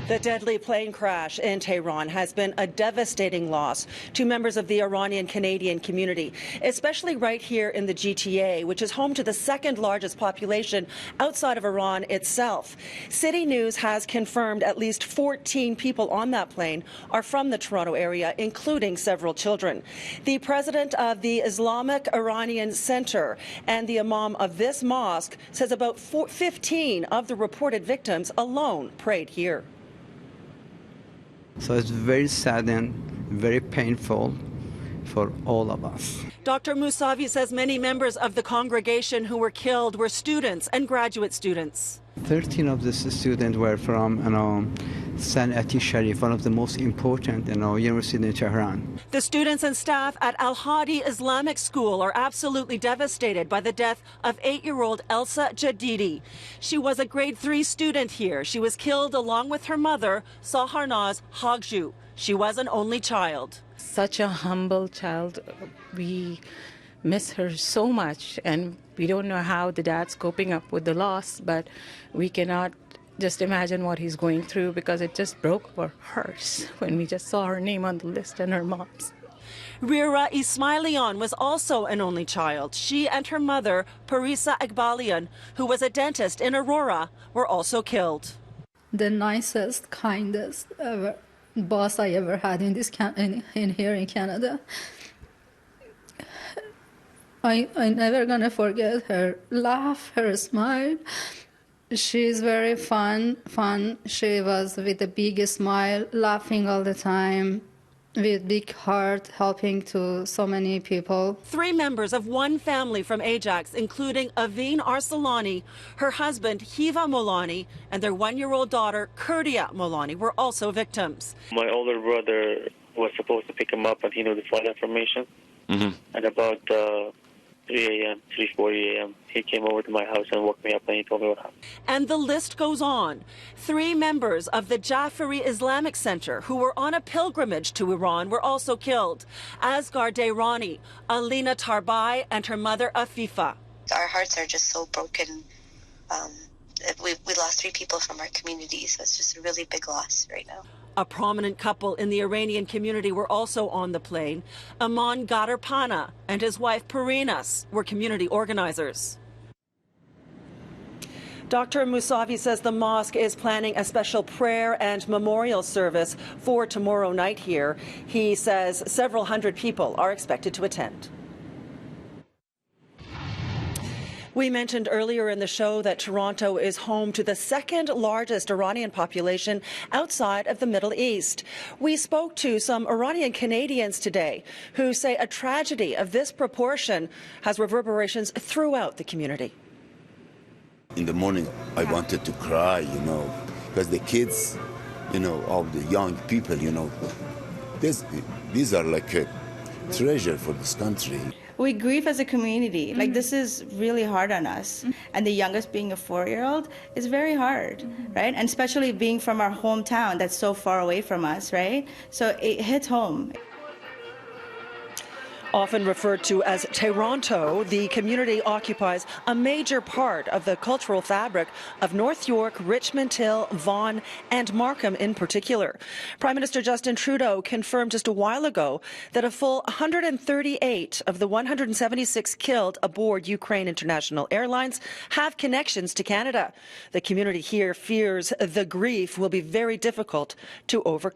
The deadly plane crash in Tehran has been a devastating loss to members of the Iranian Canadian community, especially right here in the GTA, which is home to the second largest population outside of Iran itself. City News has confirmed at least 14 people on that plane are from the Toronto area, including several children. The president of the Islamic Iranian Center and the imam of this mosque says about 15 of the reported victims alone prayed here. So it's very sad and very painful for all of us. Dr. Mousavi says many members of the congregation who were killed were students and graduate students. 13 of these students were from Sanati Sharif, one of the most important universities in Tehran. The students and staff at Al-Hadi Islamic School are absolutely devastated by the death of 8-year-old Elsa Jadidi. She was a grade 3 student here. She was killed along with her mother, Saharnaz Hagju. She was an only child. Such a humble child. We miss her so much, and we don't know how the dad's coping up with the loss, but we cannot just imagine what he's going through, because it just broke our hearts when we just saw her name on the list and her mom's. Rira Ismailian was also an only child. She and her mother, Parisa Iqbalian, who was a dentist in Aurora, were also killed. The nicest, kindest boss I ever had in here in Canada. I never gonna forget her laugh, her smile. She's very fun. She was with a big smile, laughing all the time, with big heart, helping to so many people. 3 members of one family from Ajax, including Aveen Arsalani, her husband Hiva Molani, and their 1-year-old daughter Kurdia Molani were also victims. My older brother was supposed to pick him up, and he knew the flight information. At about 3:40 a.m., he came over to my house and woke me up, and he told me what happened. And the list goes on. 3 members of the Jafari Islamic Center who were on a pilgrimage to Iran were also killed. Asghar Dairani, Alina Tarbai, and her mother Afifa. Our hearts are just so broken. We lost 3 people from our community, so it's just a really big loss right now. A prominent couple in the Iranian community were also on the plane. Aman Gadarpana and his wife Parinas were community organizers. Dr. Mousavi says the mosque is planning a special prayer and memorial service for tomorrow night here. He says several hundred people are expected to attend. We mentioned earlier in the show that Toronto is home to the second largest Iranian population outside of the Middle East. We spoke to some Iranian Canadians today who say a tragedy of this proportion has reverberations throughout the community. In the morning, I wanted to cry, because the kids, all the young people, these are like a treasure for this country. We grieve as a community. Like, this is really hard on us. And the youngest being a 4-year-old is very hard, right? And especially being from our hometown that's so far away from us, right? So it hits home. Often referred to as Toronto, the community occupies a major part of the cultural fabric of North York, Richmond Hill, Vaughan and Markham in particular. Prime Minister Justin Trudeau confirmed just a while ago that a full 138 of the 176 killed aboard Ukraine International Airlines have connections to Canada. The community here fears the grief will be very difficult to overcome.